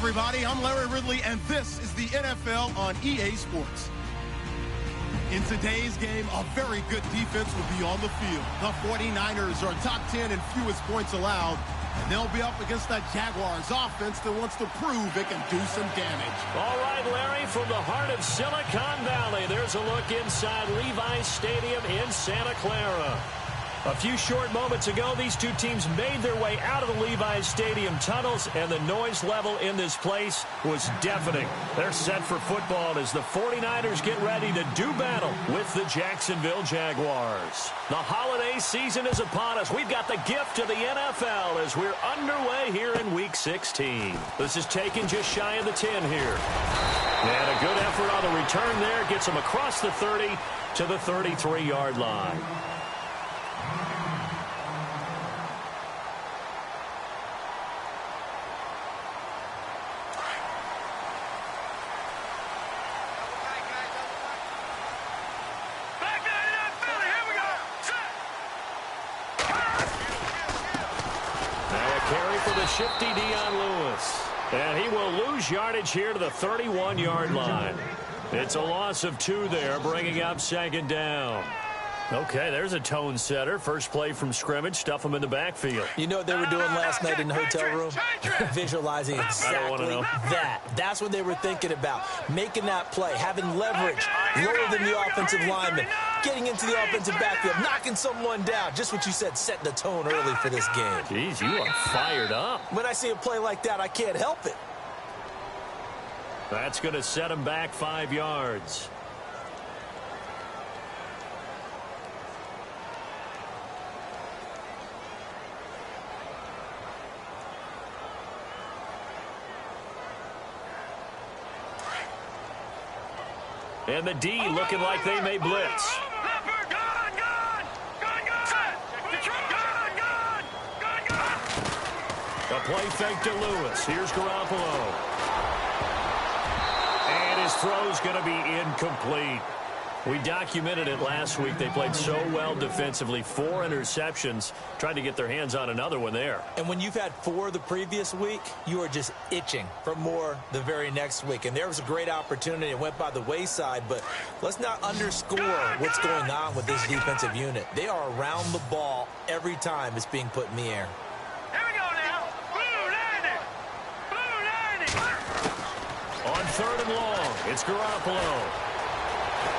everybody. I'm Larry Ridley, and this is the NFL on EA Sports. In today's game, a very good defense will be on the field. The 49ers are top 10 in fewest points allowed, and they'll be up against the Jaguars offense that wants to prove it can do some damage. All right, Larry, from the heart of Silicon Valley, there's a look inside Levi's Stadium in Santa Clara. A few short moments ago, these two teams made their way out of the Levi's Stadium tunnels, and the noise level in this place was deafening. They're set for football as the 49ers get ready to do battle with the Jacksonville Jaguars. The holiday season is upon us. We've got the gift of the NFL as we're underway here in Week 16. This is taken just shy of the 10 here. And a good effort on the return there gets them across the 30 to the 33-yard line. Shifty Dion Lewis. And he will lose yardage here to the 31-yard line. It's a loss of 2 there, bringing up second down. Okay, there's a tone setter. First play from scrimmage, stuff them in the backfield. You know what they were doing last night in the hotel room? Visualizing exactly that. That's what they were thinking about. Making that play, having leverage, lower than the offensive lineman, getting into the offensive backfield, knocking someone down. Just what you said, setting the tone early for this game. Jeez, you are fired up. When I see a play like that, I can't help it. That's going to set him back 5 yards. And the D looking like they may blitz. A play fake to Lewis. Here's Garoppolo. And his throw's going to be incomplete. We documented it last week. They played so well defensively. 4 interceptions. Tried to get their hands on another one there. And when you've had 4 the previous week, you are just itching for more the very next week. And there was a great opportunity. It went by the wayside. But let's not underscore what's going on with this defensive unit. They are around the ball every time it's being put in the air. Here we go now. Blue 90. Blue 90. On 3rd and long, it's Garoppolo.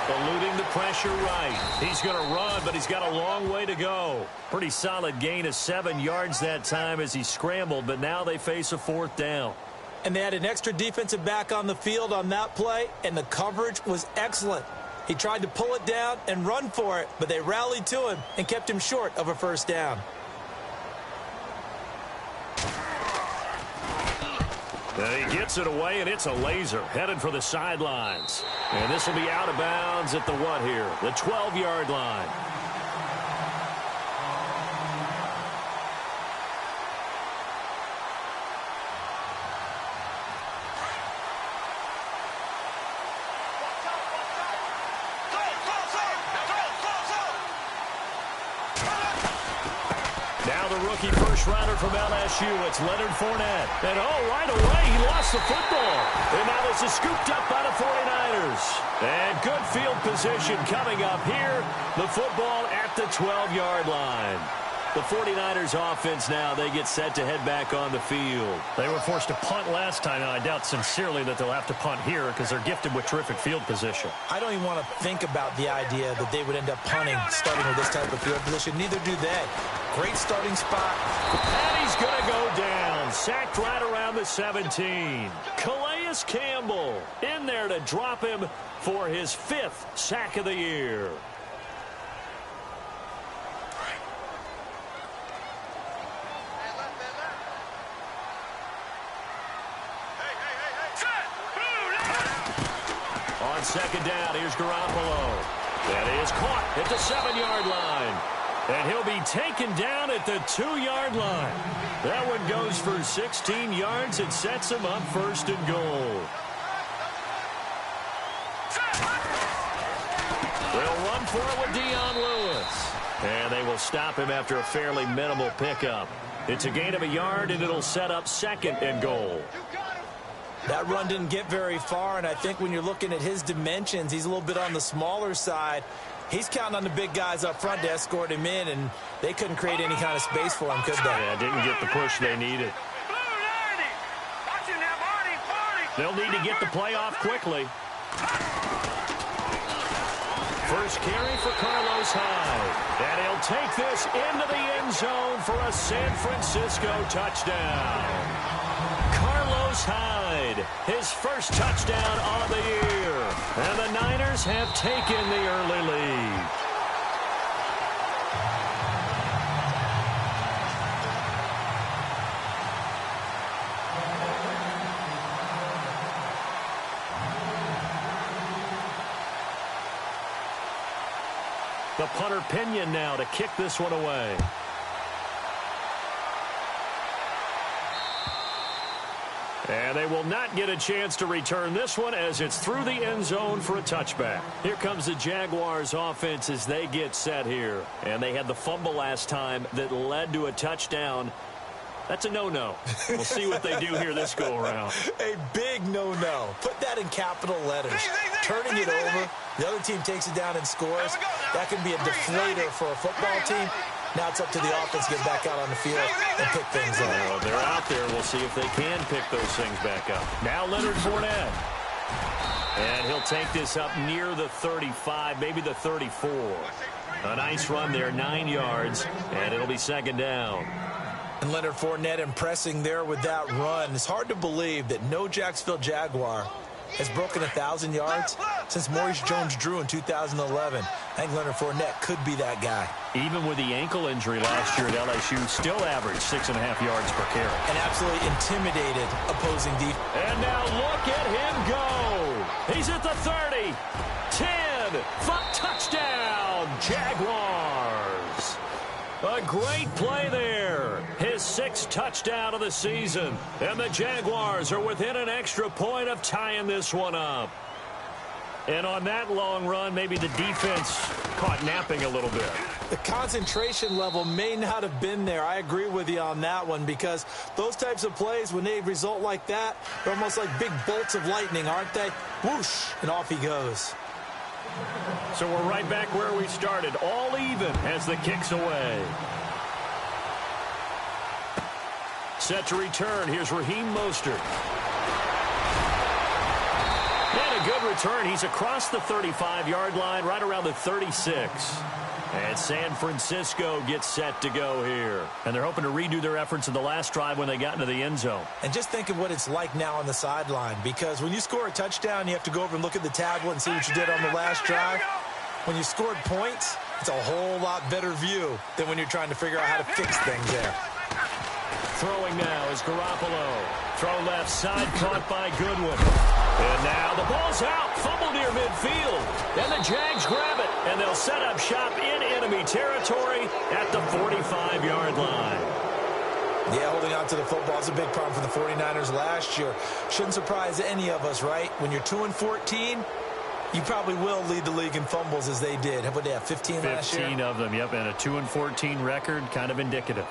Eluding the pressure right. He's going to run, but he's got a long way to go. Pretty solid gain of 7 yards that time as he scrambled, but now they face a 4th down. And they had an extra defensive back on the field on that play, and the coverage was excellent. He tried to pull it down and run for it, but they rallied to him and kept him short of a 1st down. And he gets it away, and it's a laser headed for the sidelines. And this will be out of bounds at the what here? The 12-yard line. Now the rookie first-rounder from LSU, it's Leonard Fournette. And right away, he lost the football. And now this is scooped up by the 49ers. And good field position coming up here. The football at the 12-yard line. The 49ers offense now, they get set to head back on the field. They were forced to punt last time, and I doubt sincerely that they'll have to punt here because they're gifted with terrific field position. I don't even want to think about the idea that they would end up punting starting with this type of field position. Neither do they. Great starting spot. And he's going to go down. Sacked right around the 17. Calais Campbell in there to drop him for his 5th sack of the year. On 2nd down, here's Garoppolo. That is caught at the 7-yard line. And he'll be taken down at the 2-yard line. That one goes for 16 yards. It sets him up 1st and goal. They'll run for it with Dion Lewis. And they will stop him after a fairly minimal pickup. It's a gain of a yard, and it'll set up 2nd and goal. That run didn't get very far, and I think when you're looking at his dimensions, he's a little bit on the smaller side. He's counting on the big guys up front to escort him in, and they couldn't create any kind of space for him, could they? Yeah, didn't get the push they needed. They'll need to get the play off quickly. First carry for Carlos Hyde. And he'll take this into the end zone for a San Francisco touchdown. Carlos Hyde, his first touchdown on the year. And the Niners have taken the early lead. The punter Pinion now to kick this one away. And they will not get a chance to return this one as it's through the end zone for a touchback. Here comes the Jaguars offense as they get set here. And they had the fumble last time that led to a touchdown. That's a no-no. We'll see what they do here this go-around. A big no-no. Put that in capital letters. Turning it over, the other team takes it down and scores. That can be a deflator for a football team. Now it's up to the offense to get back out on the field and pick things up. Well, they're out there. We'll see if they can pick those things back up. Now Leonard Fournette. And he'll take this up near the 35, maybe the 34. A nice run there, 9 yards, and it'll be second down. And Leonard Fournette impressing there with that run. It's hard to believe that no Jacksonville Jaguar has broken 1,000 yards since Maurice Jones-Drew in 2011. I think Leonard Fournette could be that guy. Even with the ankle injury last year at LSU, still averaged 6.5 yards per carry. And absolutely intimidated opposing defense. And now look at him go. He's at the 30, 10, touchdown, Jaguars. A great play there. His 6th touchdown of the season. And the Jaguars are within an extra point of tying this one up. And on that long run, maybe the defense caught napping a little bit. The concentration level may not have been there. I agree with you on that one, because those types of plays, when they result like that, they're almost like big bolts of lightning, aren't they? Whoosh, and off he goes. So we're right back where we started, all even as the kick's away. Set to return, here's Raheem Mostert. And a good return, he's across the 35-yard line, right around the 36. And San Francisco gets set to go here. And they're hoping to redo their efforts in the last drive when they got into the end zone. And just think of what it's like now on the sideline, because when you score a touchdown, you have to go over and look at the tablet and see what you did on the last drive. When you scored points, it's a whole lot better view than when you're trying to figure out how to fix things there. Throwing now is Garoppolo. Throw left side, caught by Goodwin. And now the ball's out, fumble near midfield. And the Jags grab it, and they'll set up shop in enemy territory at the 45-yard line. Yeah, holding on to the football is a big problem for the 49ers last year. Shouldn't surprise any of us, right? When you're 2-14, you probably will lead the league in fumbles as they did. How about they have 15 last year? 15 of them, yep, and a 2-14 record, kind of indicative.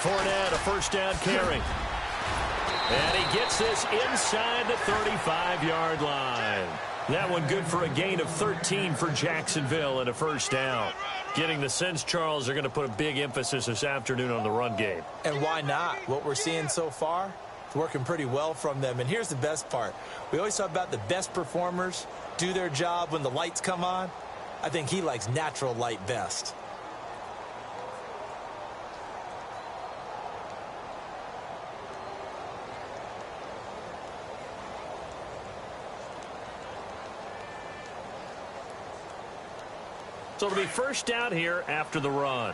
Fournette, a first down carry. And he gets this inside the 35-yard line. That one good for a gain of 13 for Jacksonville and a first down. Getting the sense, Charles, are going to put a big emphasis this afternoon on the run game. And why not? What we're seeing so far, it's working pretty well from them. And here's the best part. We always talk about the best performers do their job when the lights come on. I think he likes natural light best. So it'll be first down here after the run.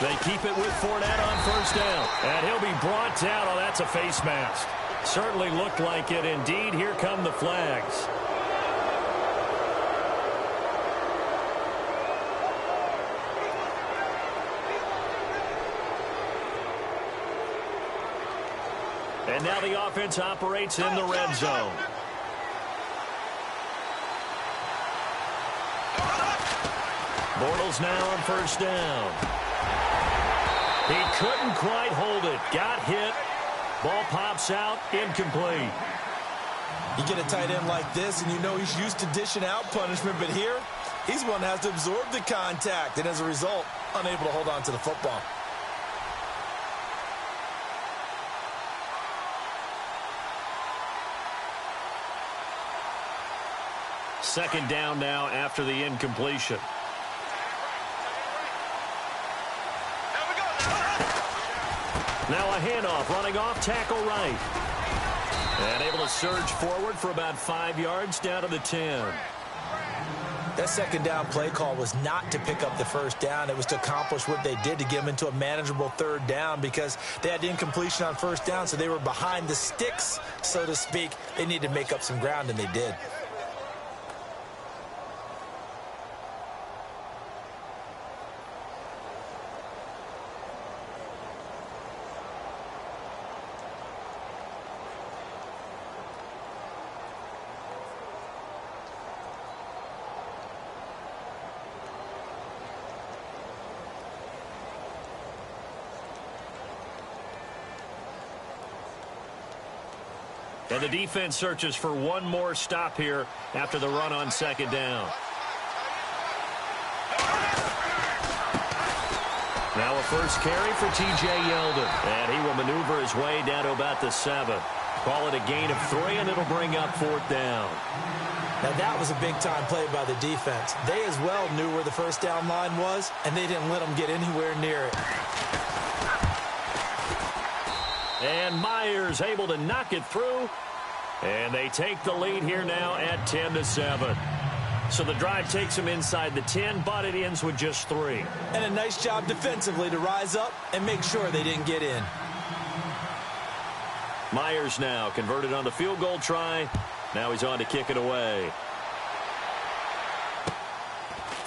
They keep it with Fournette on first down. And he'll be brought down. Oh, that's a face mask. Certainly looked like it. Indeed, here come the flags. And now the offense operates in the red zone. Bortles now on first down. He couldn't quite hold it. Got hit. Ball pops out. Incomplete. You get a tight end like this, and you know he's used to dishing out punishment, but here, he's one that has to absorb the contact, and as a result, unable to hold on to the football. Second down now after the incompletion. Now a handoff, running off, tackle right. And able to surge forward for about 5 yards down to the 10. That second down play call was not to pick up the first down. It was to accomplish what they did to get them into a manageable third down because they had incompletion on first down, so they were behind the sticks, so to speak. They needed to make up some ground, and they did. And the defense searches for one more stop here after the run on second down. Now a first carry for T.J. Yeldon. And he will maneuver his way down to about the 7. Call it a gain of 3, and it'll bring up fourth down. Now that was a big-time play by the defense. They as well knew where the first down line was, and they didn't let them get anywhere near it. And Myers able to knock it through. And they take the lead here now at 10-7. So the drive takes them inside the 10, but it ends with just 3. And a nice job defensively to rise up and make sure they didn't get in. Myers now converted on the field goal try. Now he's on to kick it away.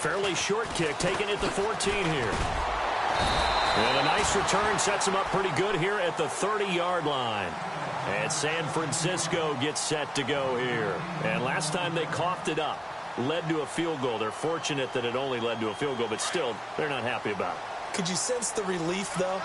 Fairly short kick, taken at the 14 here. And a nice return sets him up pretty good here at the 30-yard line. And San Francisco gets set to go here. And last time they coughed it up, led to a field goal. They're fortunate that it only led to a field goal, but still, they're not happy about it. Could you sense the relief, though,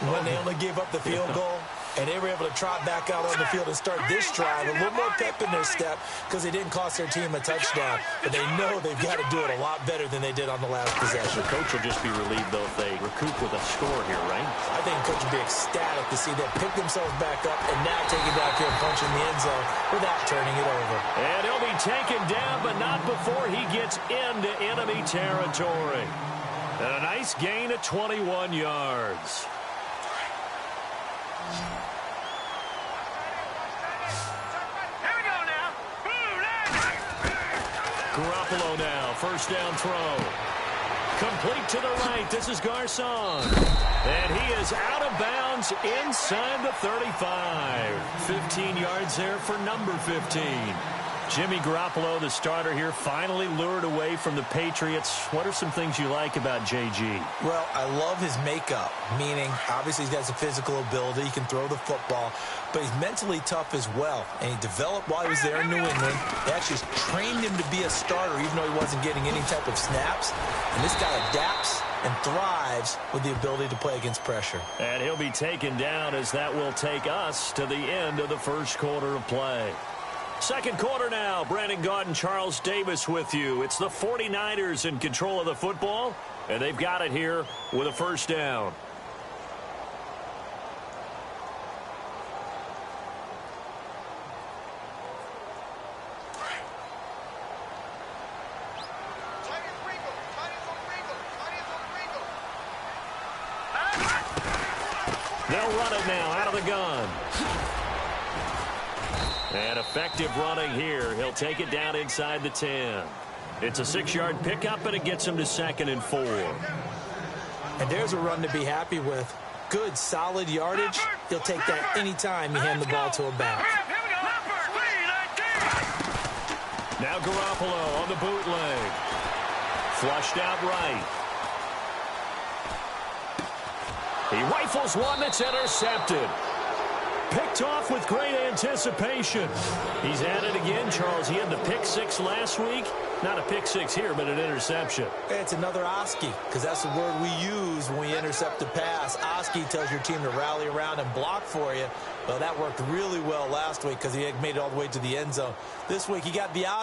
when they only gave up the field goal? And they were able to trot back out on the field and start this drive. A little more pep in their step because they didn't cost their team a touchdown. But they know they've got to do it a lot better than they did on the last possession. The coach will just be relieved, though, if they recoup with a score here, right? I think the coach will be ecstatic to see them pick themselves back up and now take it back here and punch in the end zone without turning it over. And he'll be taken down, but not before he gets into enemy territory. And a nice gain of 21 yards. Garoppolo now, first down throw. Complete to the right. This is Garcon. And he is out of bounds inside the 35. 15 yards there for number 15. Jimmy Garoppolo, the starter here, finally lured away from the Patriots. What are some things you like about J.G.? Well, I love his makeup, meaning obviously he's got some physical ability. He can throw the football, but he's mentally tough as well. And he developed while he was there in New England. They actually trained him to be a starter even though he wasn't getting any type of snaps. And this guy adapts and thrives with the ability to play against pressure. And he'll be taken down as that will take us to the end of the first quarter of play. Second quarter now. Brandon Gaudin, Charles Davis with you. It's the 49ers in control of the football, and they've got it here with a first down. They'll run it now out of the gun. And effective running here. He'll take it down inside the 10. It's a 6-yard pickup, and it gets him to 2nd and 4. And there's a run to be happy with. Good, solid yardage. He'll take that anytime you hand the ball to a back. Now Garoppolo on the bootleg. Flushed out right. He rifles one that's intercepted. Picked off with great anticipation. He's at it again, Charles. He had the pick six last week. Not a pick six here, but an interception. It's another Oski, because that's the word we use when we intercept a pass. Oski tells your team to rally around and block for you. Well, that worked really well last week because he had made it all the way to the end zone. This week, he got the out.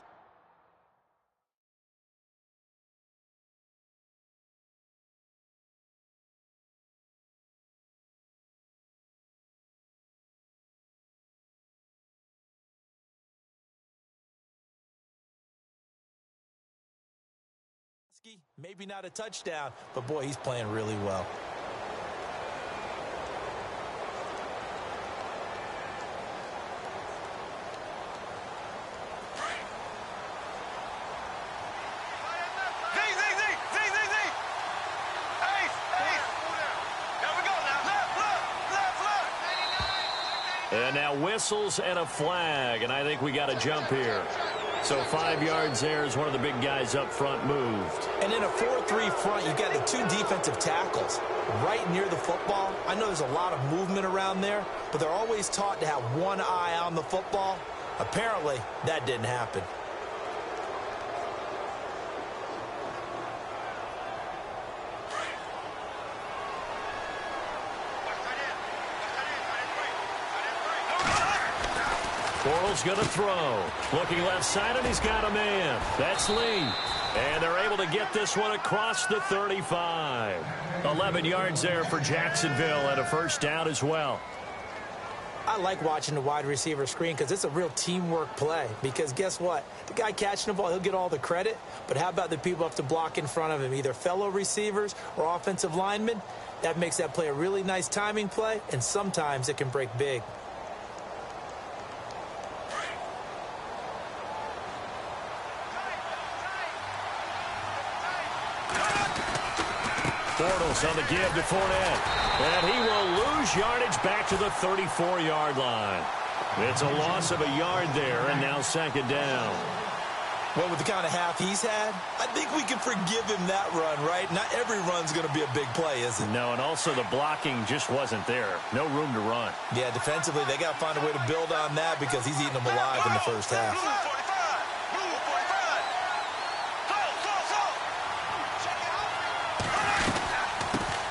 Maybe not a touchdown, but boy, he's playing really well. And now whistles and a flag, and I think we got a jump here. So 5 yards there as one of the big guys up front moved. And in a 4-3 front, you got the 2 defensive tackles right near the football. I know there's a lot of movement around there, but they're always taught to have one eye on the football. Apparently, that didn't happen. Bortles going to throw. Looking left side, and he's got a man. That's Lee. And they're able to get this one across the 35. 11 yards there for Jacksonville and a first down as well. I like watching the wide receiver screen because it's a real teamwork play. Because guess what? The guy catching the ball, he'll get all the credit. But how about the people have to block in front of him, either fellow receivers or offensive linemen? That makes that play a really nice timing play, and sometimes it can break big. Bortles on the give to Fournette. And he will lose yardage back to the 34-yard line. It's a loss of a yard there, and now second down. Well, with the kind of half he's had, I think we can forgive him that run, right? Not every run's going to be a big play, is it? No, and also the blocking just wasn't there. No room to run. Yeah, defensively, they got to find a way to build on that because he's eating them alive in the first half.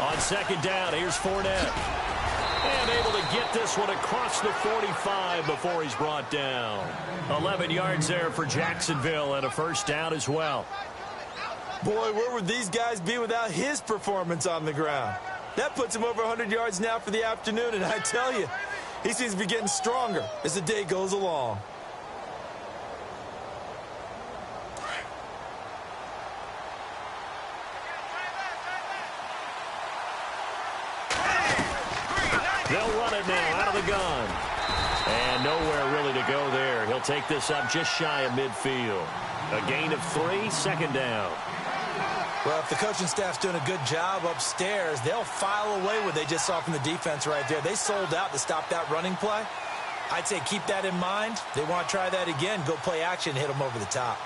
On second down, here's Fournette. And able to get this one across the 45 before he's brought down. 11 yards there for Jacksonville and a first down as well. Boy, where would these guys be without his performance on the ground? That puts him over 100 yards now for the afternoon, and I tell you, he seems to be getting stronger as the day goes along. They'll run it now out of the gun. And nowhere really to go there. He'll take this up just shy of midfield. A gain of 3, second down. Well, if the coaching staff's doing a good job upstairs, they'll file away what they just saw from the defense right there. They sold out to stop that running play. I'd say keep that in mind. They want to try that again. Go play action, hit them over the top.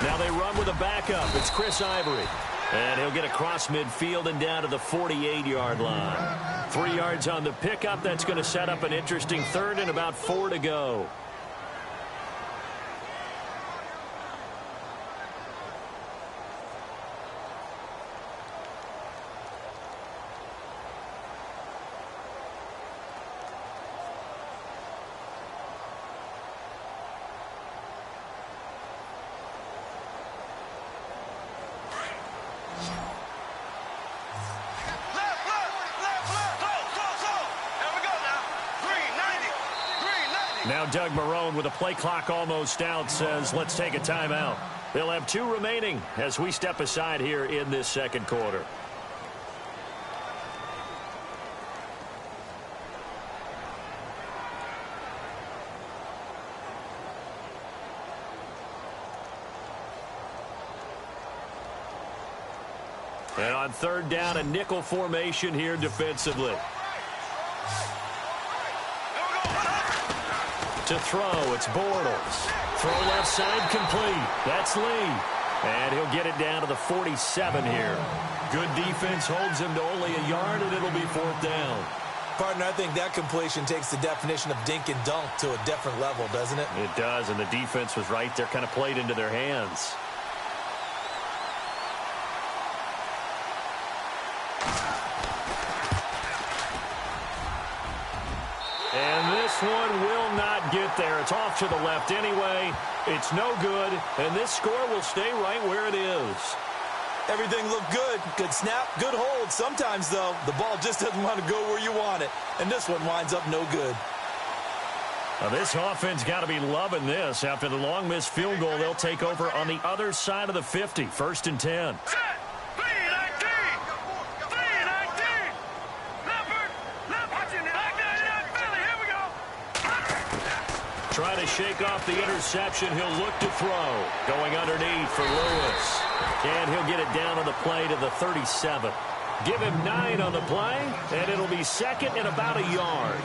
Now they run with a backup. It's Chris Ivory. And he'll get across midfield and down to the 48-yard line. 3 yards on the pickup. That's going to set up an interesting third and about 4 to go. Now Doug Marrone with a play clock almost out says, let's take a timeout. They'll have 2 remaining as we step aside here in this second quarter. And on third down, a nickel formation here defensively. To throw, it's Bortles. Throw left side complete. That's Lee. And he'll get it down to the 47 here. Good defense holds him to only a yard, and it'll be 4th down. Partner, I think that completion takes the definition of dink and dunk to a different level, doesn't it? It does, and the defense was right there, kind of played into their hands. And this one will not get there. It's off to the left anyway. It's no good, and this score will stay right where it is. Everything looked good. Good snap, good hold. Sometimes, though, the ball just doesn't want to go where you want it. And this one winds up no good. Now, this offense got to be loving this. After the long missed field goal, they'll take over on the other side of the 50. 1st and 10. Try to shake off the interception. He'll look to throw. Going underneath for Lewis. And he'll get it down on the play to the 37. Give him 9 on the play, and it'll be 2nd and about a yard.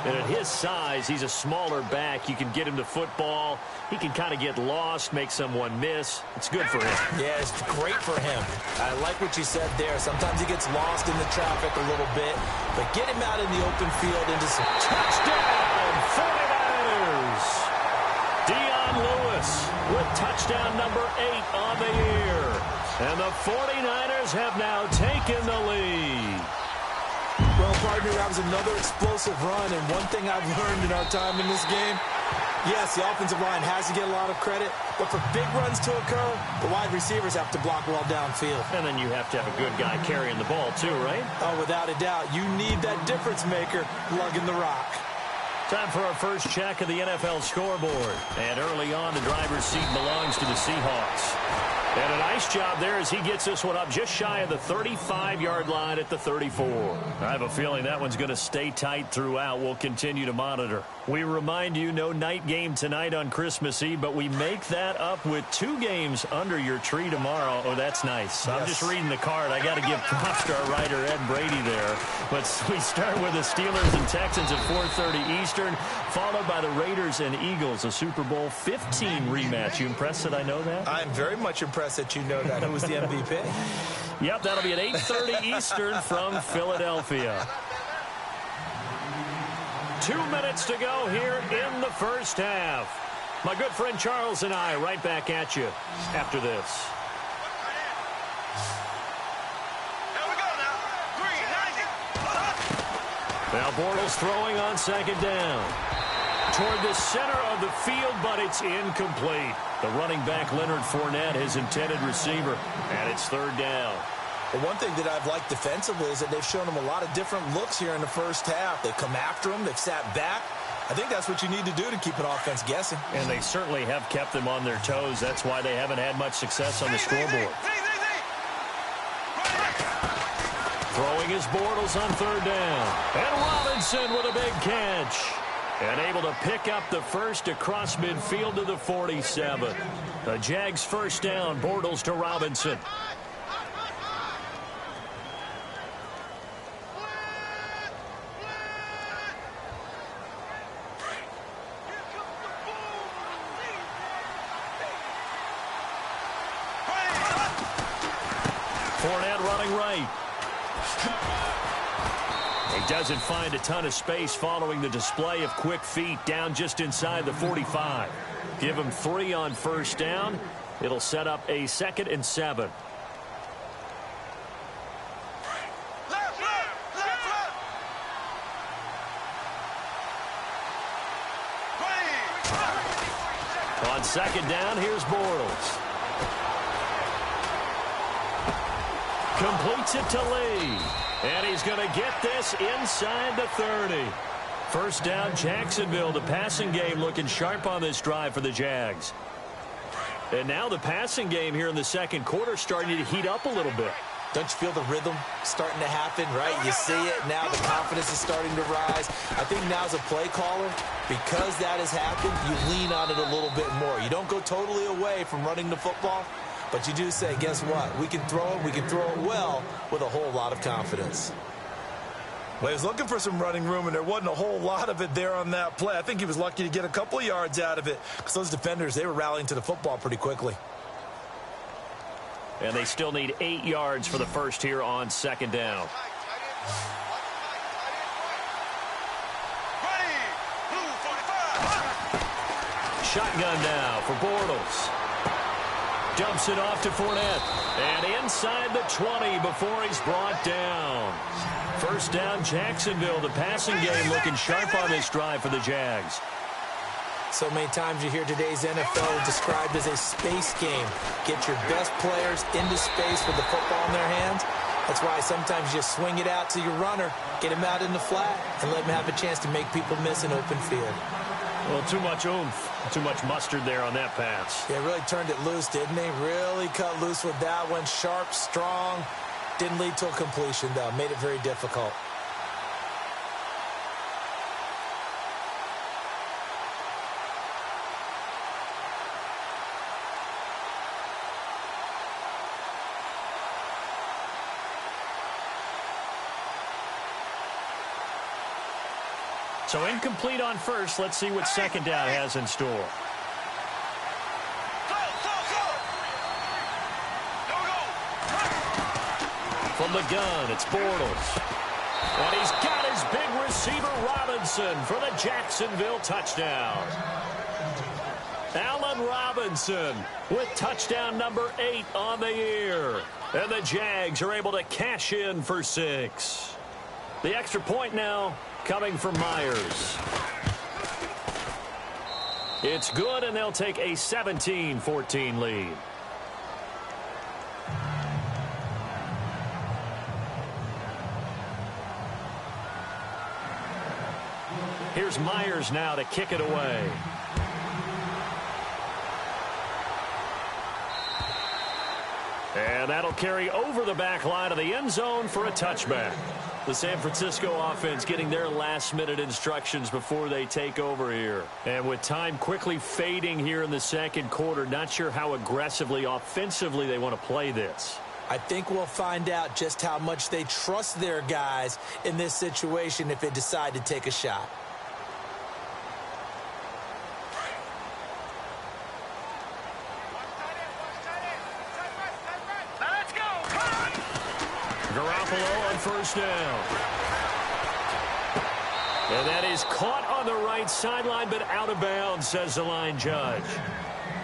And at his size, he's a smaller back. You can get him to football. He can kind of get lost, make someone miss. It's good for him. Yeah, it's great for him. I like what you said there. Sometimes he gets lost in the traffic a little bit, but get him out in the open field into some touchdown. 49ers. Dion Lewis with touchdown number 8 on the year. And the 49ers have now taken the lead. Well, partner, that was another explosive run, and one thing I've learned in our time in this game, yes, the offensive line has to get a lot of credit, but for big runs to occur, the wide receivers have to block well downfield. And then you have to have a good guy carrying the ball too, right? Oh, without a doubt. You need that difference maker lugging the rock. Time for our first check of the NFL scoreboard. And early on, the driver's seat belongs to the Seahawks. And a nice job there as he gets this one up just shy of the 35-yard line at the 34. I have a feeling that one's going to stay tight throughout. We'll continue to monitor. We remind you, no night game tonight on Christmas Eve, but we make that up with 2 games under your tree tomorrow. Oh, that's nice. Yes. I'm just reading the card. I got to give props to our writer, Ed Brady, there. But we start with the Steelers and Texans at 4:30 Eastern, followed by the Raiders and Eagles, a Super Bowl 15 rematch. You impressed that I know that? I'm very much impressed that you know that. Who was the MVP? Yep, that'll be at 8:30 Eastern from Philadelphia. 2 minutes to go here in the first half. My good friend Charles and I right back at you after this. Now Bortles throwing on 2nd down. Toward the center of the field, but it's incomplete. The running back, Leonard Fournette, his intended receiver, and it's 3rd down. Well, one thing that I've liked defensively is that they've shown him a lot of different looks here in the first half. They've come after him. They've sat back. I think that's what you need to do to keep an offense guessing. And they certainly have kept them on their toes. That's why they haven't had much success on the scoreboard. Throwing his Bortles on 3rd down. And Robinson with a big catch. And able to pick up the first across midfield to the 47. The Jags first down, Bortles to Robinson. Fournette running right. He doesn't find a ton of space following the display of quick feet down just inside the 45. Give him 3 on first down. It'll set up a 2nd and 7. On 2nd down, here's Bortles. Completes it to Lee. And he's going to get this inside the 30. First down, Jacksonville. The passing game looking sharp on this drive for the Jags. And now the passing game here in the second quarter starting to heat up a little bit. Don't you feel the rhythm starting to happen, right? You see it now. The confidence is starting to rise. I think now as a play caller, because that has happened, you lean on it a little bit more. You don't go totally away from running the football, but you do say, guess what? We can throw it. We can throw it well with a whole lot of confidence. Well, he was looking for some running room, and there wasn't a whole lot of it there on that play. I think he was lucky to get a couple of yards out of it because those defenders, they were rallying to the football pretty quickly. And they still need 8 yards for the first here on second down. Shotgun now for Bortles. Dumps it off to Fournette. And inside the 20 before he's brought down. First down, Jacksonville. The passing game looking sharp on this drive for the Jags. So many times you hear today's NFL described as a space game. Get your best players into space with the football in their hands. That's why sometimes you swing it out to your runner, get him out in the flat, and let him have a chance to make people miss an open field. Well, too much oomph, too much mustard there on that pass. Yeah, really turned it loose, didn't he? Really cut loose with that one. Sharp, strong. Didn't lead to a completion, though. Made it very difficult. So incomplete on first. Let's see what second down has in store. From the gun, it's Bortles. And he's got his big receiver, Robinson, for the Jacksonville touchdown. Allen Robinson with touchdown number 8 on the year. And the Jags are able to cash in for 6. The extra point now coming from Myers. It's good, and they'll take a 17-14 lead. Here's Myers now to kick it away. And that'll carry over the back line of the end zone for a touchback. The San Francisco offense getting their last-minute instructions before they take over here. And with time quickly fading here in the second quarter, not sure how aggressively, offensively they want to play this. I think we'll find out just how much they trust their guys in this situation if they decide to take a shot. Garoppolo on first down. And that is caught on the right sideline, but out of bounds, says the line judge.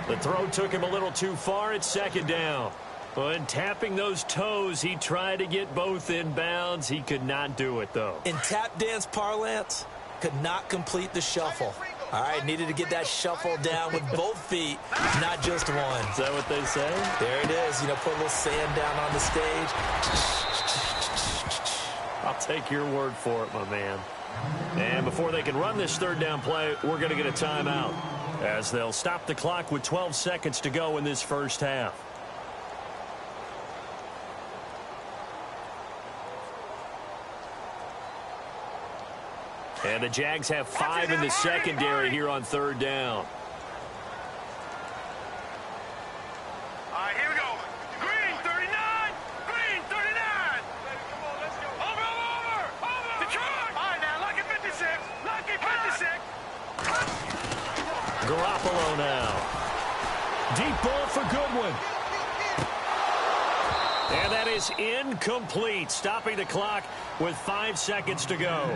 The throw took him a little too far at second down. And tapping those toes, he tried to get both in bounds. He could not do it, though. In tap dance parlance, could not complete the shuffle. All right, needed to get that shuffle down with both feet, not just one. Is that what they say? There it is. You know, put a little sand down on the stage. I'll take your word for it, my man. And before they can run this third down play, we're going to get a timeout, as they'll stop the clock with 12 seconds to go in this first half. And the Jags have 5 in the secondary here on third down. All right, here we go. Green, 39. Green, 39. Come on, let's go. Over. Detroit. All right, now, lucky 56. Lucky 56. Garoppolo now. Deep ball for Goodwin. And that is incomplete, stopping the clock with 5 seconds to go.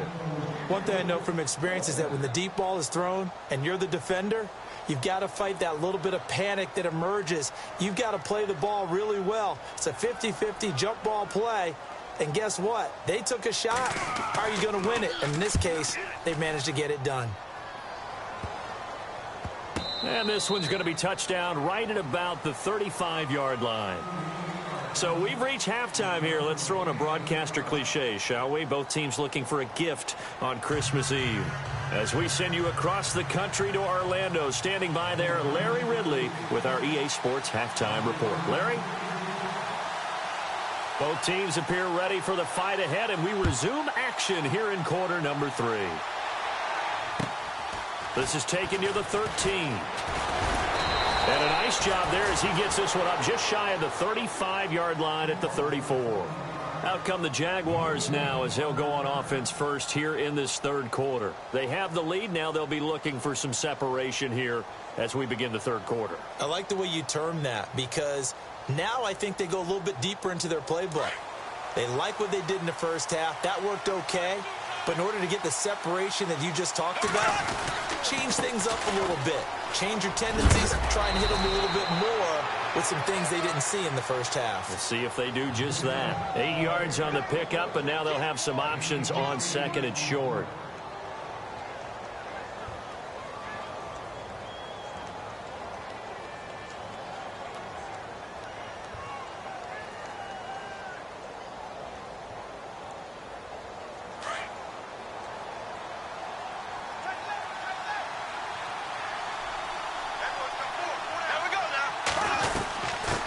One thing I know from experience is that when the deep ball is thrown and you're the defender, you've got to fight that little bit of panic that emerges. You've got to play the ball really well. It's a 50-50 jump ball play. And guess what? They took a shot. How are you going to win it? And in this case, they managed to get it done. And this one's going to be touchdown right at about the 35-yard line. So we've reached halftime here. Let's throw in a broadcaster cliche, shall we? Both teams looking for a gift on Christmas Eve. As we send you across the country to Orlando, standing by there, Larry Ridley with our EA Sports Halftime Report. Larry? Both teams appear ready for the fight ahead, and we resume action here in quarter number 3. This is taken near the 13. And a nice job there as he gets this one up just shy of the 35-yard line at the 34. Out come the Jaguars now as they'll go on offense first here in this third quarter. They have the lead. Now they'll be looking for some separation here as we begin the third quarter. I like the way you term that because now I think they go a little bit deeper into their playbook. They like what they did in the first half. That worked okay. But in order to get the separation that you just talked about, change things up a little bit. Change your tendencies, try and hit them a little bit more with some things they didn't see in the first half. We'll see if they do just that. 8 yards on the pickup, and now they'll have some options on second and short.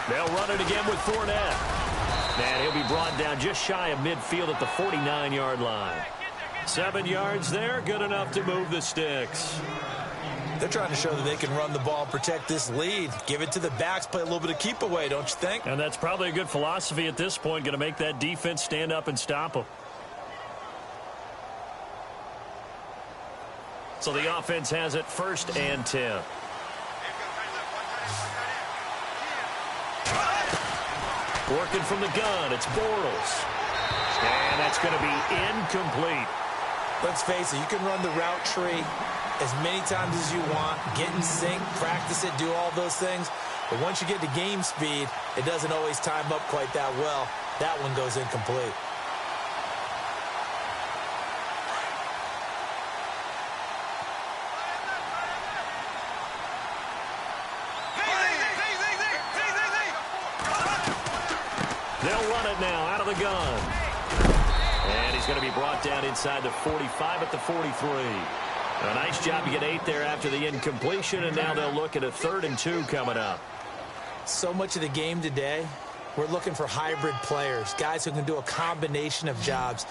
They'll run it again with Fournette. And he'll be brought down just shy of midfield at the 49-yard line. 7 yards there, good enough to move the sticks. They're trying to show that they can run the ball and protect this lead. Give it to the backs, play a little bit of keep away, don't you think? And that's probably a good philosophy at this point, going to make that defense stand up and stop them. So the offense has it 1st and 10. Working from the gun, it's Bortles. And that's going to be incomplete. Let's face it, you can run the route tree as many times as you want, get in sync, practice it, do all those things. But once you get to game speed, it doesn't always time up quite that well. That one goes incomplete. They'll run it now out of the gun. And he's going to be brought down inside the 45 at the 43. A nice job to get 8 there after the incompletion, and now they'll look at a 3rd and 2 coming up. So much of the game today, we're looking for hybrid players, guys who can do a combination of jobs.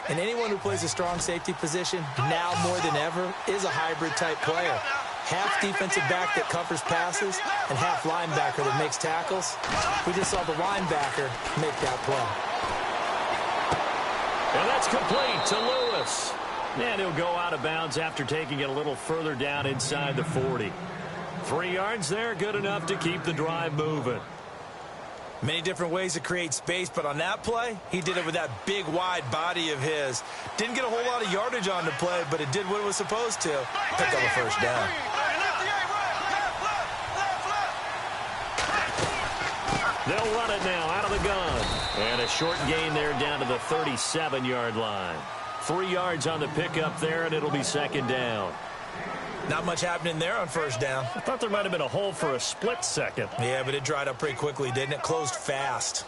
And anyone who plays a strong safety position, now more than ever, is a hybrid-type player. Half defensive back that covers passes and half linebacker that makes tackles. We just saw the linebacker make that play. And that's complete to Lewis. And he'll go out of bounds after taking it a little further down inside the 40. 3 yards there, good enough to keep the drive moving. Many different ways to create space, but on that play, he did it with that big, wide body of his. Didn't get a whole lot of yardage on the play, but it did what it was supposed to. Pick up a first down. They'll run it now out of the gun. And a short gain there down to the 37-yard line. 3 yards on the pickup there, and it'll be 2nd down. Not much happening there on first down. I thought there might have been a hole for a split second. Yeah, but it dried up pretty quickly, didn't it? Closed fast.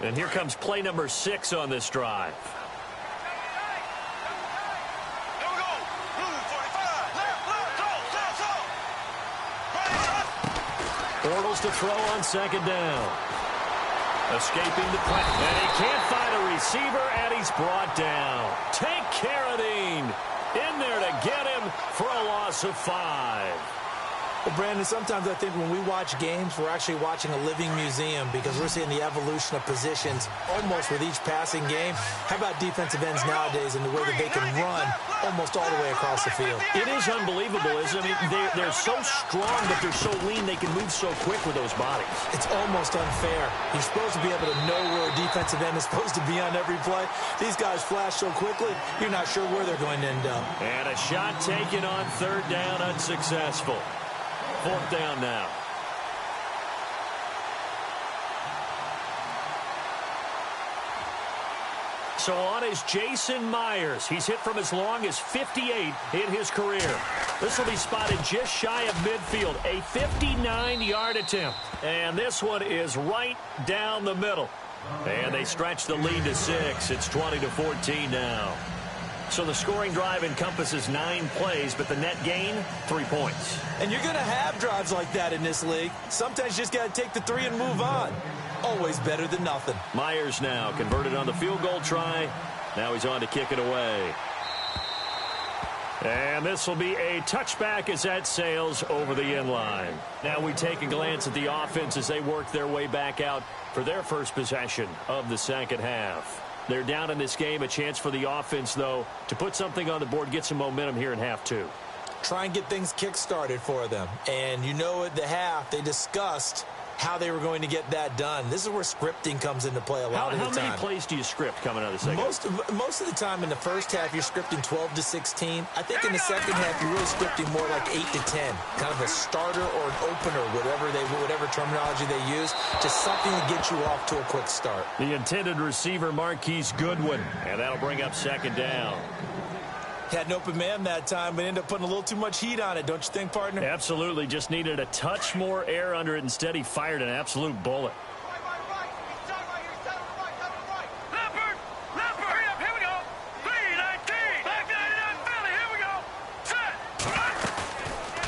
And here comes play number 6 on this drive. Bortles to throw on 2nd down. Escaping the play. And he can't find a receiver, and he's brought down. Tank Carradine in there to get him for a loss of 5. Well, Brandon, sometimes I think when we watch games, we're actually watching a living museum because we're seeing the evolution of positions almost with each passing game. How about defensive ends nowadays and the way that they can run almost all the way across the field? It is unbelievable, isn't it? I mean, they're so strong, but they're so lean. They can move so quick with those bodies. It's almost unfair. You're supposed to be able to know where a defensive end is supposed to be on every play. These guys flash so quickly, you're not sure where they're going to end up. And a shot taken on 3rd down, unsuccessful. 4th down now. So on is Jason Myers. He's hit from as long as 58 in his career. This will be spotted just shy of midfield. A 59-yard attempt. And this one is right down the middle. And they stretch the lead to 6. It's 20-14 now. So the scoring drive encompasses 9 plays, but the net gain, 3 points. And you're going to have drives like that in this league. Sometimes you just got to take the 3 and move on. Always better than nothing. Myers now converted on the field goal try. Now he's on to kick it away. And this will be a touchback as that sails over the end line. Now we take a glance at the offense as they work their way back out for their first possession of the second half. They're down in this game. A chance for the offense, though, to put something on the board, get some momentum here in half 2. Try and get things kick-started for them. And you know at the half, they discussed how they were going to get that done. This is where scripting comes into play a lot of the time. How many plays do you script coming out of the second? Most of the time in the first half, you're scripting 12 to 16. I think in the second half, you're really scripting more like 8 to 10. Kind of a starter or an opener, whatever terminology they use, just something to get you off to a quick start. The intended receiver, Marquise Goodwin, and that'll bring up second down. Had an open man that time, but ended up putting a little too much heat on it, don't you think, partner? Absolutely. Just needed a touch more air under it. Instead, he fired an absolute bullet.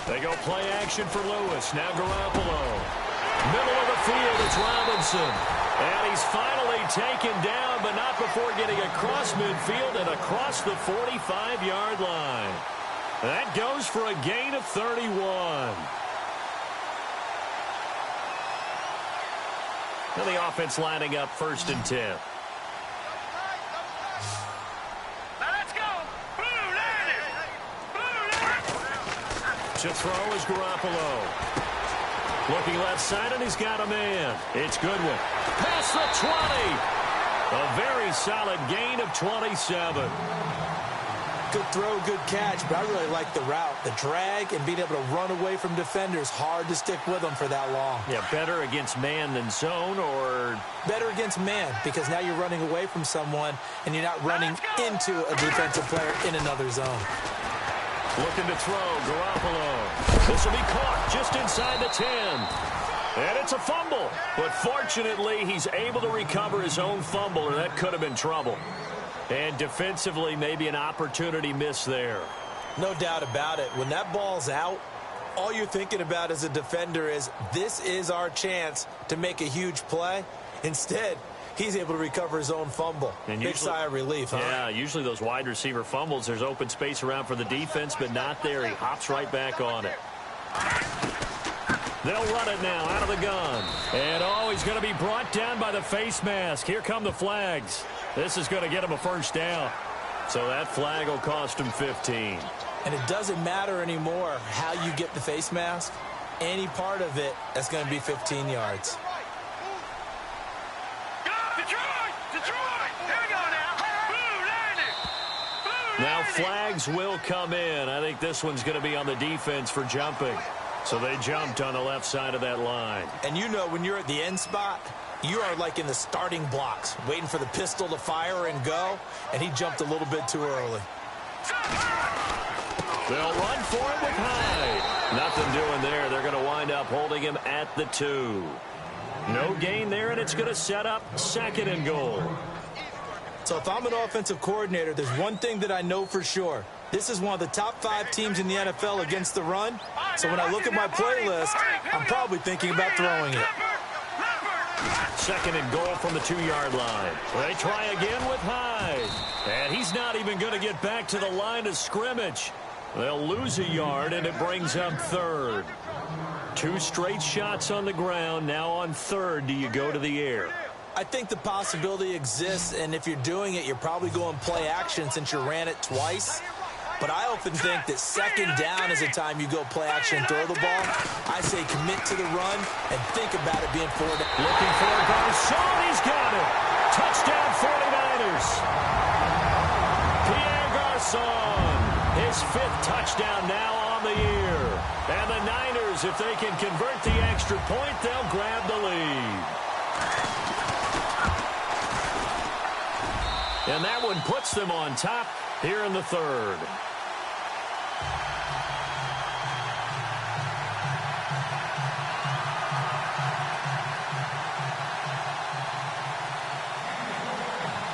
They go play action for Lewis. Now Garoppolo. Middle of the field, it's Robinson. And he's finally taken down, but not before getting across midfield and across the 45-yard line. That goes for a gain of 31. Now the offense lining up 1st and 10. To throw is Garoppolo. Looking left side, and he's got a man. It's Goodwin. Past the 20. A very solid gain of 27. Good throw, good catch, but I really like the route. The drag and being able to run away from defenders. Hard to stick with them for that long. Yeah, better against man than zone, or? Better against man, because now you're running away from someone, and you're not running into a defensive player in another zone. Looking to throw, Garoppolo. This will be caught just inside the 10. And it's a fumble. But fortunately, he's able to recover his own fumble, or that could have been trouble. And defensively, maybe an opportunity miss there. No doubt about it. When that ball's out, all you're thinking about as a defender is, this is our chance to make a huge play. Instead, he's able to recover his own fumble. And big sigh of relief, huh? Yeah, usually those wide receiver fumbles, there's open space around for the defense, but not there. He hops right back on it. They'll run it now out of the gun. And, he's going to be brought down by the face mask. Here come the flags. This is going to get him a first down. So that flag will cost him 15. And it doesn't matter anymore how you get the face mask. Any part of it, that's going to be 15 yards. Now flags will come in. I think this one's going to be on the defense for jumping. So they jumped on the left side of that line. And you know when you're at the end spot, you are like in the starting blocks, waiting for the pistol to fire and go, and he jumped a little bit too early. They'll run for it with Hyde. Nothing doing there. They're going to wind up holding him at the 2. No gain there, and it's going to set up 2nd and goal. So if I'm an offensive coordinator, there's one thing that I know for sure. This is one of the top 5 teams in the NFL against the run. So when I look at my playlist, I'm probably thinking about throwing it. 2nd and goal from the 2-yard line. They try again with Hyde. And he's not even going to get back to the line of scrimmage. They'll lose a yard, and it brings up 3rd. 2 straight shots on the ground. Now on 3rd, do you go to the air? I think the possibility exists, and if you're doing it, you're probably going play action since you ran it twice. But I often think that 2nd down is the time you go play action and throw the ball. I say commit to the run and think about it being 4 down. Looking for Garcon. He's got it. Touchdown 49ers. Pierre Garcon. His 5th touchdown now on the year. And the Niners, if they can convert the extra point, they'll grab the lead. And that one puts them on top here in the third.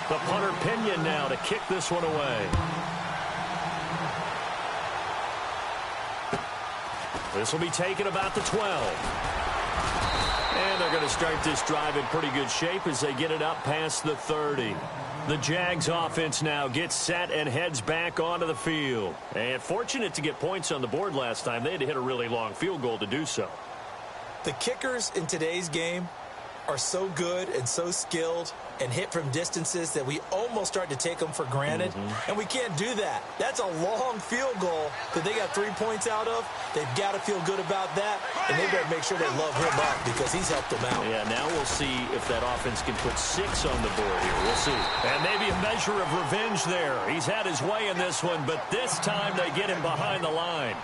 The punter Pinion now to kick this one away. This will be taken about the 12. And they're going to start this drive in pretty good shape as they get it up past the 30. The Jags offense now gets set and heads back onto the field. And fortunate to get points on the board last time. They had to hit a really long field goal to do so. The kickers in today's game are so good and so skilled and hit from distances that we almost start to take them for granted. And we can't do that. That's a long field goal that they got 3 points out of. They've got to feel good about that, and they better make sure they love him up because he's helped them out. Yeah, now we'll see if that offense can put 6 on the board here. We'll see. And maybe a measure of revenge there. He's had his way in this one, but this time they get him behind the line.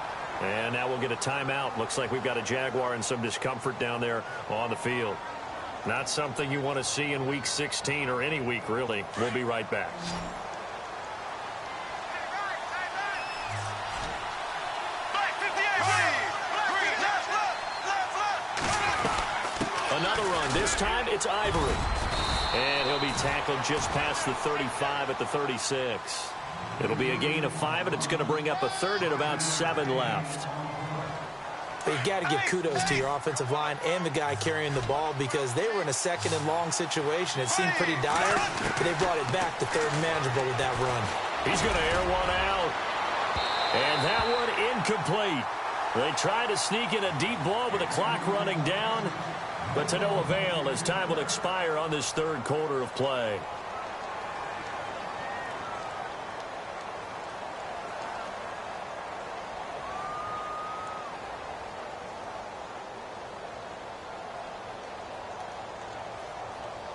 And now we'll get a timeout. Looks like we've got a Jaguar in some discomfort down there on the field. Not something you want to see in Week 16 or any week, really. We'll be right back. Another run. This time it's Ivory. And he'll be tackled just past the 35 at the 36. It'll be a gain of 5, and it's going to bring up a third and about 7 left. But you got to give kudos to your offensive line and the guy carrying the ball because they were in a second and long situation. It seemed pretty dire, but they brought it back to third and manageable with that run. He's going to air one out. And that one incomplete. They tried to sneak in a deep ball with the clock running down, but to no avail as time will expire on this third quarter of play.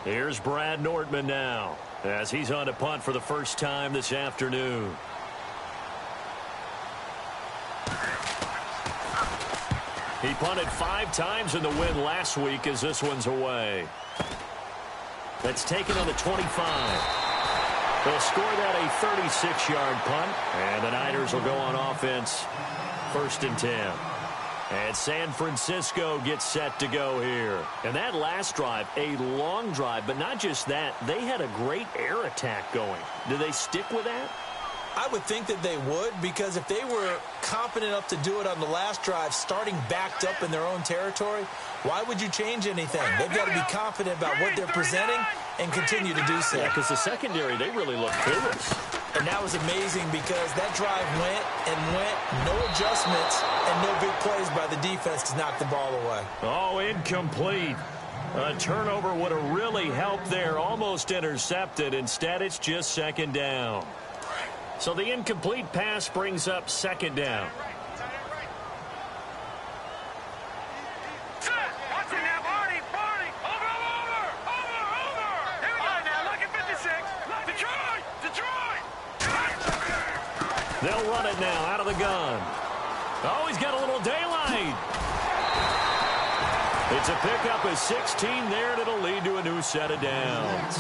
Here's Brad Nordman now as he's on to punt for the first time this afternoon. He punted 5 times in the win last week as this one's away. That's taken on the 25. They'll score that a 36-yard punt, and the Niners will go on offense 1st and 10. And San Francisco gets set to go here. And that last drive, a long drive, but not just that. They had a great air attack going. Do they stick with that? I would think that they would because if they were confident enough to do it on the last drive, starting backed up in their own territory, why would you change anything? They've got to be confident about what they're presenting and continue to do so. Yeah, because the secondary, they really look clueless. And that was amazing because that drive went and went, no adjustments, and no big plays by the defense to knock the ball away. Oh, incomplete. A turnover would have really helped there, almost intercepted. Instead, it's just 2nd down. So the incomplete pass brings up 2nd down. They'll run it now out of the gun. Oh, he's got a little daylight. It's a pickup of 16 there, and it'll lead to a new set of downs.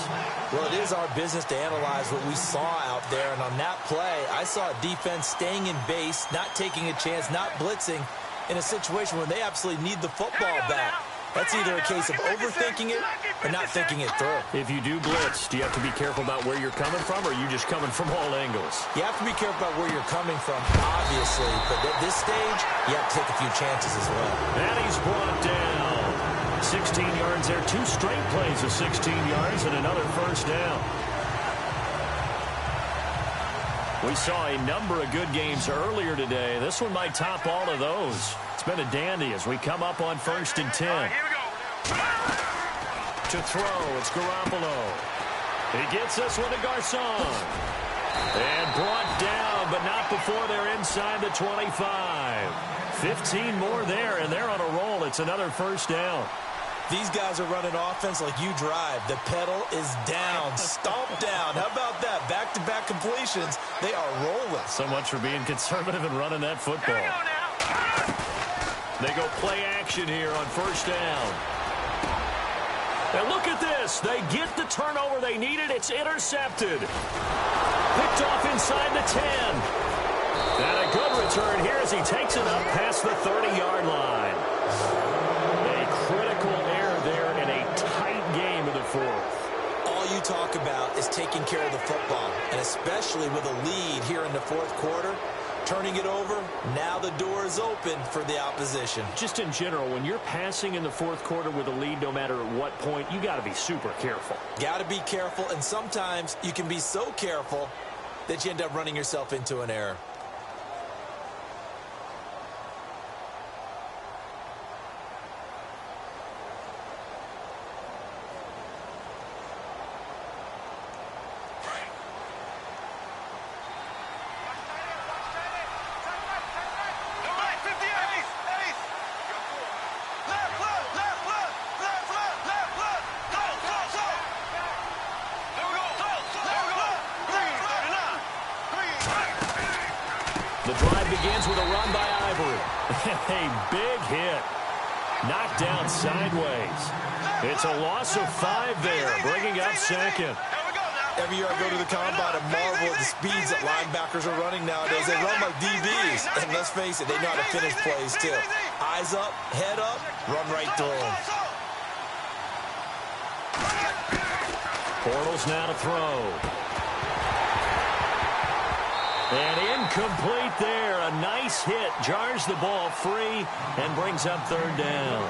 Well, it is our business to analyze what we saw out there, and on that play, I saw a defense staying in base, not taking a chance, not blitzing in a situation where they absolutely need the football back. That's either a case of overthinking it or not thinking it through. If you do blitz, do you have to be careful about where you're coming from, or are you just coming from all angles? You have to be careful about where you're coming from, obviously, but at this stage, you have to take a few chances as well. And he's brought down. 16 yards there, 2 straight plays of 16 yards and another 1st down. We saw a number of good games earlier today. This one might top all of those. It's been a dandy as we come up on 1st and 10. To throw, it's Garoppolo. He gets this one to Garcon. And brought down, but not before they're inside the 25. 15 more there, and they're on a roll. It's another 1st down. These guys are running offense like you drive. The pedal is down, stomped down. How about that? Back-to-back completions. They are rolling. So much for being conservative and running that football. They go play action here on 1st down. And look at this. They get the turnover they needed. It's intercepted. Picked off inside the 10. And a good return here as he takes it up past the 30-yard line. A critical error there in a tight game of the fourth. All you talk about is taking care of the football, and especially with a lead here in the fourth quarter. Turning it over, now the door is open for the opposition. Just in general, when you're passing in the fourth quarter with a lead, no matter at what point, you got to be super careful. Got to be careful, and sometimes you can be so careful that you end up running yourself into an error. The drive begins with a run by Ivory. A big hit. Knocked down sideways. It's a loss of 5 there, bringing up second. Every year I go to the combine and marvel at the speeds that linebackers are running nowadays. They run like DBs. And let's face it, they know how to finish plays too. Eyes up, head up, run right through them. Bortles now to throw. And incomplete there. A nice hit. Jars the ball free and brings up third down.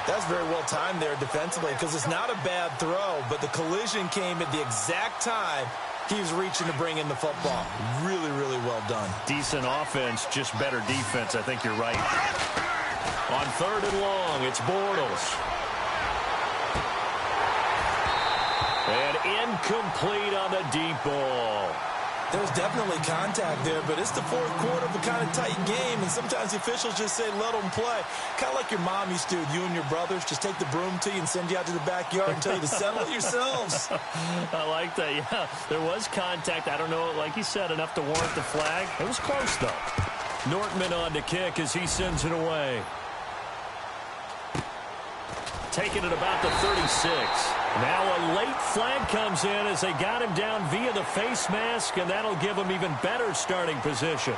That's very well timed there defensively because it's not a bad throw, but the collision came at the exact time he was reaching to bring in the football. Really, really well done. Decent offense, just better defense. I think you're right. On third and long, it's Bortles. And incomplete on the deep ball. There's definitely contact there, but it's the fourth quarter of a kind of tight game, and sometimes the officials just say, let them play. Kind of like your mom used to, you and your brothers, just take the broom to you and send you out to the backyard and tell you to settle it yourselves. I like that, yeah. There was contact. I don't know, like you said, enough to warrant the flag. It was close, though. Nortman on to kick as he sends it away. Taking it about the 36. Now a late flag comes in as they got him down via the face mask, and that'll give him even better starting position.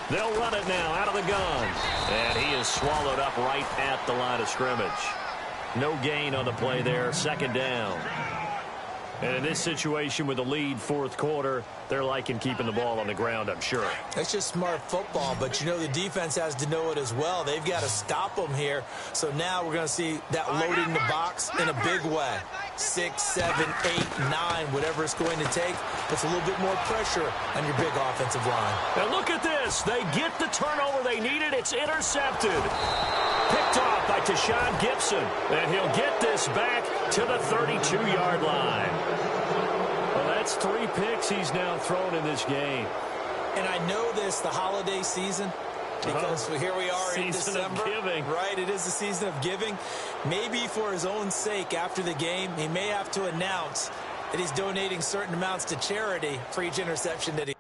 They'll run it now out of the gun. And he is swallowed up right at the line of scrimmage. No gain on the play there. Second down. And in this situation with the lead fourth quarter, they're liking keeping the ball on the ground, I'm sure. That's just smart football, but you know the defense has to know it as well. They've got to stop them here. So now we're going to see that loading the box in a big way. 6, 7, 8, 9, whatever it's going to take, puts a little bit more pressure on your big offensive line. And look at this. They get the turnover they needed. It's intercepted. Picked off by Tashawn Gibson. And he'll get this back to the 32-yard line. Well, that's 3 picks he's now thrown in this game. And I know this, the holiday season, because here we are in December. Season of giving. Right, it is the season of giving. Maybe for his own sake after the game, he may have to announce that he's donating certain amounts to charity for each interception that he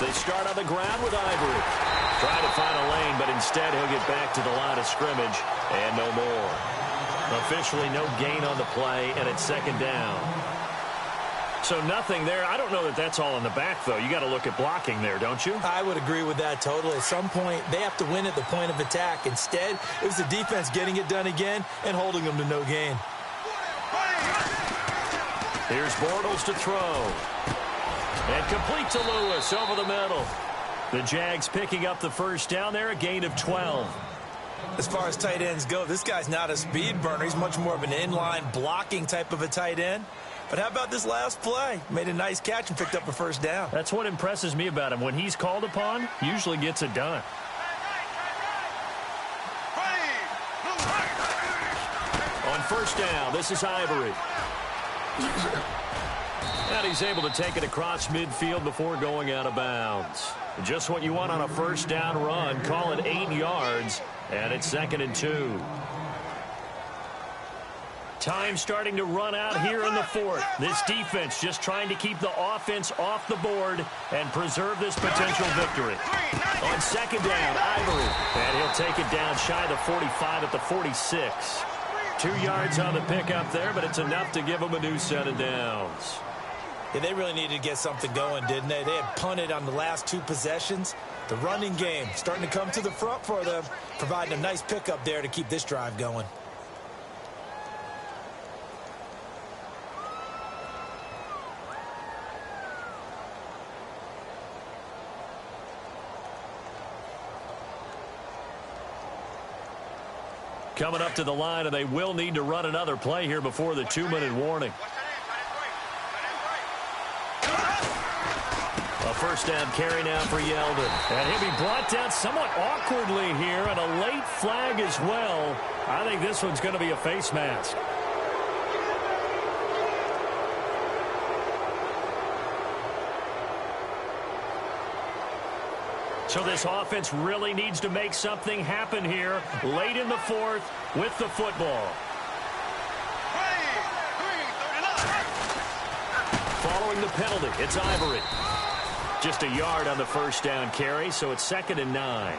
They start on the ground with Ivory. Trying to find a lane, but instead he'll get back to the line of scrimmage and no more. Officially no gain on the play, and it's second down. So nothing there. I don't know that that's all in the back, though. You got to look at blocking there, don't you? I would agree with that totally. At some point, they have to win at the point of attack. Instead, it was the defense getting it done again and holding them to no gain. Here's Bortles to throw. And complete to Lewis over the middle. The Jags picking up the first down there, a gain of 12. As far as tight ends go, this guy's not a speed burner. He's much more of an inline blocking type of a tight end. But how about this last play? Made a nice catch and picked up a first down. That's what impresses me about him. When he's called upon, usually gets it done. On first down, this is Ivory. And he's able to take it across midfield before going out of bounds. Just what you want on a first down run. Call it 8 yards, and it's 2nd and 2. Time starting to run out here in the fourth. This defense just trying to keep the offense off the board and preserve this potential victory. On second down, Ivory. And he'll take it down shy of the 45 at the 46. 2 yards on the pickup there, but it's enough to give them a new set of downs. Yeah, they really needed to get something going, didn't they? They had punted on the last 2 possessions. The running game starting to come to the front for them, providing a nice pickup there to keep this drive going. Coming up to the line, and they will need to run another play here before the 2-minute warning. A first down carry now for Yeldon. And he'll be brought down somewhat awkwardly here, and a late flag as well. I think this one's going to be a face mask. So this offense really needs to make something happen here late in the fourth with the football. Following the penalty, it's Ivory. Just a yard on the first down carry, so it's 2nd and 9.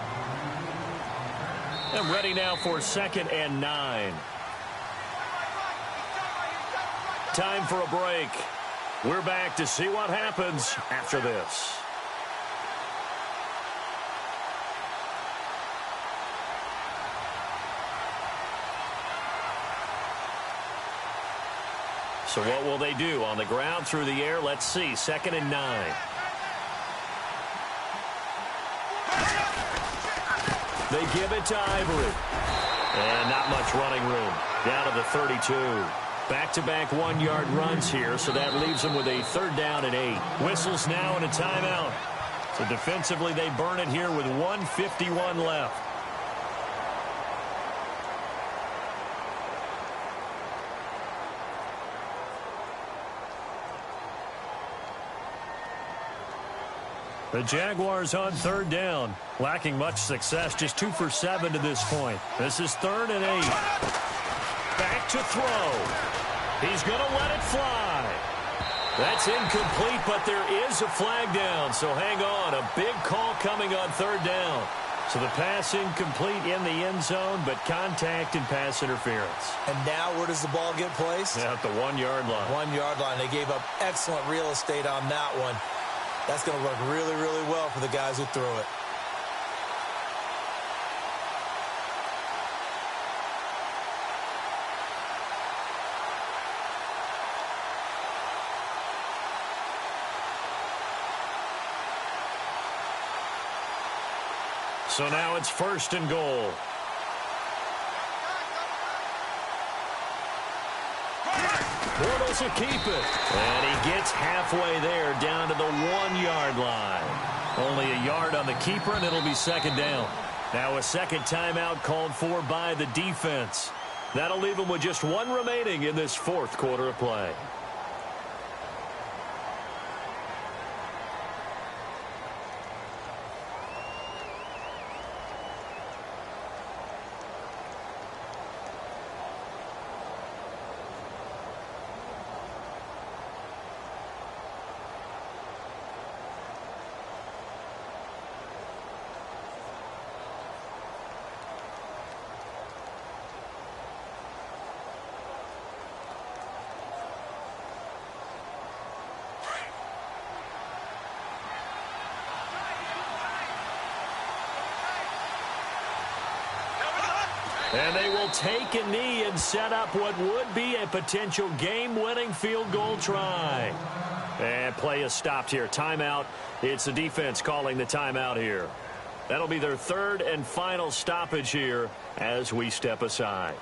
And ready now for 2nd and 9. Time for a break. We're back to see what happens after this. So what will they do? On the ground, through the air, let's see. 2nd and 9. They give it to Ivory. And not much running room. Down to the 32. Back-to-back 1-yard runs here, so that leaves them with a 3rd down and 8. Whistles now and a timeout. So defensively, they burn it here with 1:51 left. The Jaguars on 3rd down. Lacking much success, just 2 for 7 to this point. This is 3rd and 8. Back to throw. He's going to let it fly. That's incomplete, but there is a flag down, so hang on. A big call coming on 3rd down. So the pass incomplete in the end zone, but contact and pass interference. And now where does the ball get placed? Yeah, at the 1-yard line. 1-yard line. They gave up excellent real estate on that one. That's going to work really, really well for the guys who threw it. So now it's 1st and goal. Bortles will keep it. And he gets halfway there down to the 1-yard line. Only a yard on the keeper, and it'll be 2nd down. Now a 2nd timeout called for by the defense. That'll leave them with just 1 remaining in this 4th quarter of play. take a knee and set up what would be a potential game-winning field goal try. And play is stopped here. Timeout. It's the defense calling the timeout here. That'll be their third and final stoppage here as we step aside.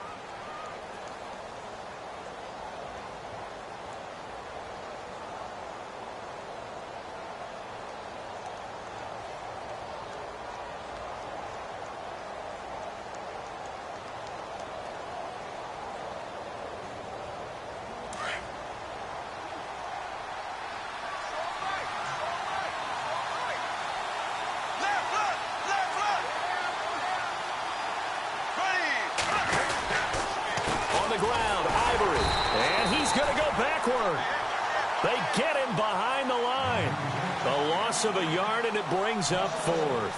Of a yard, and it brings up fourth.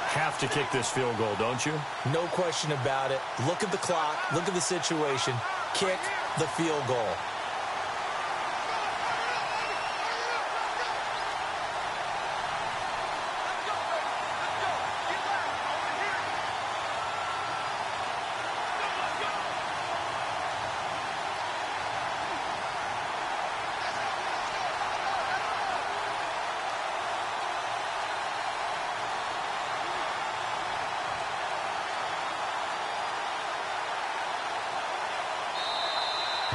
Have to kick this field goal, don't you? No question about it. Look at the clock. Look at the situation. Kick the field goal.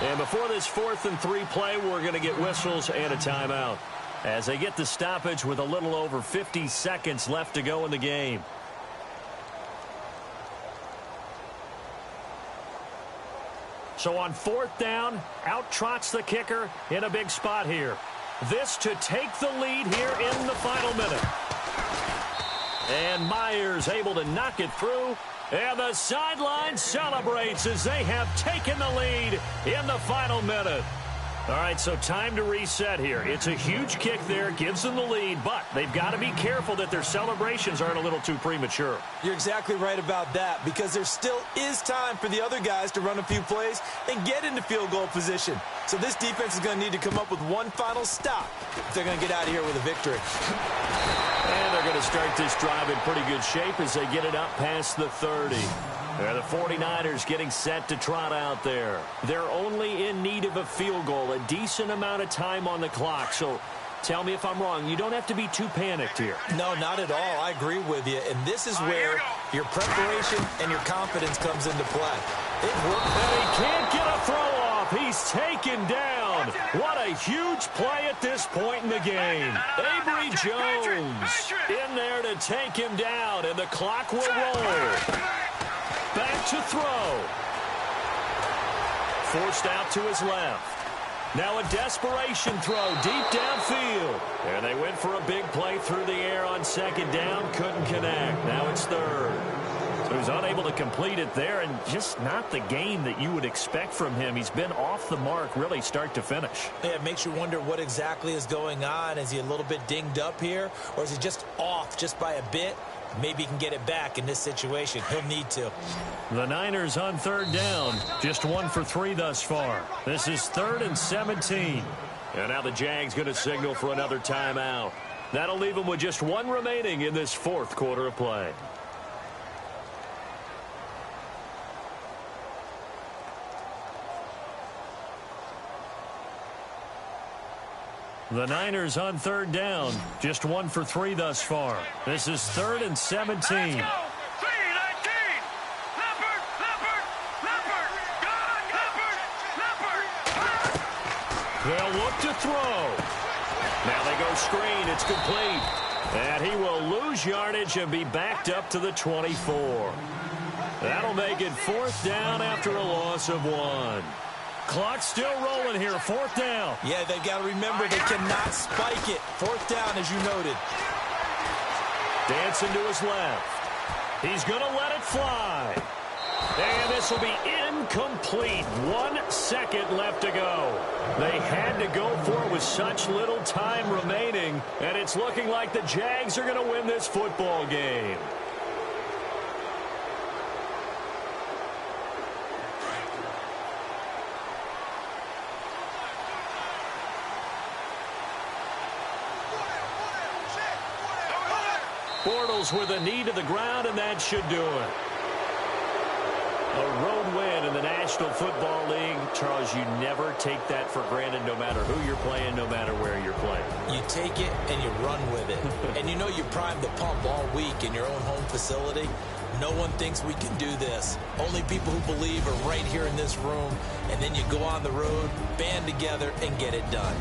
And before this 4th and 3 play, we're going to get whistles and a timeout as they get the stoppage with a little over 50 seconds left to go in the game. So on 4th down, out trots the kicker in a big spot here. This to take the lead here in the final minute. And Myers able to knock it through. And the sideline celebrates as they have taken the lead in the final minute. All right, so time to reset here. It's a huge kick there, gives them the lead, but they've got to be careful that their celebrations aren't a little too premature. You're exactly right about that, because there still is time for the other guys to run a few plays and get into field goal position. So this defense is going to need to come up with one final stop if they're going to get out of here with a victory. And they're going to start this drive in pretty good shape as they get it up past the 30. They're the 49ers getting set to trot out there. They're only in need of a field goal, a decent amount of time on the clock. So tell me if I'm wrong. You don't have to be too panicked here. No, not at all. I agree with you. And this is where your preparation and your confidence comes into play. They've worked. And he can't get a throw off. He's taken down. What a huge play at this point in the game. Avery Jones in there to take him down, and the clock will roll. Back to throw. Forced out to his left. Now a desperation throw deep downfield. And they went for a big play through the air on 2nd down. Couldn't connect. Now it's 3rd. So he's unable to complete it there, and just not the game that you would expect from him. He's been off the mark really start to finish. Yeah, it makes you wonder what exactly is going on. Is he a little bit dinged up here, or is he just off just by a bit? Maybe he can get it back in this situation. He'll need to. The Niners on 3rd down. Just 1 for 3 thus far. This is 3rd and 17. And now the Jags going to signal for another timeout. That'll leave them with just 1 remaining in this 4th quarter of play. The Niners on 3rd down. Just 1 for 3 thus far. This is 3rd and 17. They'll look to throw. Now they go screen. It's complete. And he will lose yardage and be backed up to the 24. That'll make it 4th down after a loss of 1. Clock still rolling here. 4th down. Yeah, they got to remember they cannot spike it. 4th down, as you noted. Dancing to his left. He's going to let it fly. And this will be incomplete. 1 second left to go. They had to go for it with such little time remaining. And it's looking like the Jags are going to win this football game. Bortles with a knee to the ground, and that should do it. A road win in the National Football League. Charles, you never take that for granted no matter who you're playing, no matter where you're playing. You take it and you run with it. And you know you primed the pump all week in your own home facility. No one thinks we can do this. Only people who believe are right here in this room. And then you go on the road, band together, and get it done.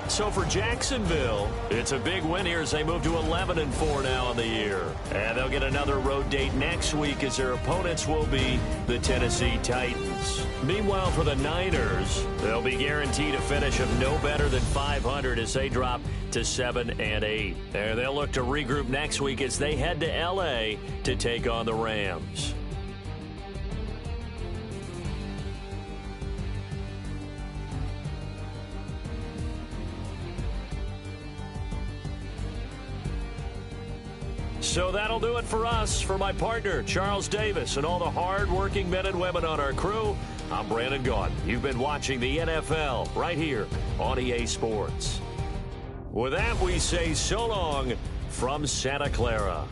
So for Jacksonville, it's a big win here as they move to 11-4 now in the year. And they'll get another road date next week as their opponents will be the Tennessee Titans. Meanwhile, for the Niners, they'll be guaranteed a finish of no better than 500 as they drop to 7-8. And they'll look to regroup next week as they head to L.A. to take on the Rams. So that'll do it for us. For my partner, Charles Davis, and all the hard-working men and women on our crew, I'm Brandon Gaudin. You've been watching the NFL right here on EA Sports. With that, we say so long from Santa Clara.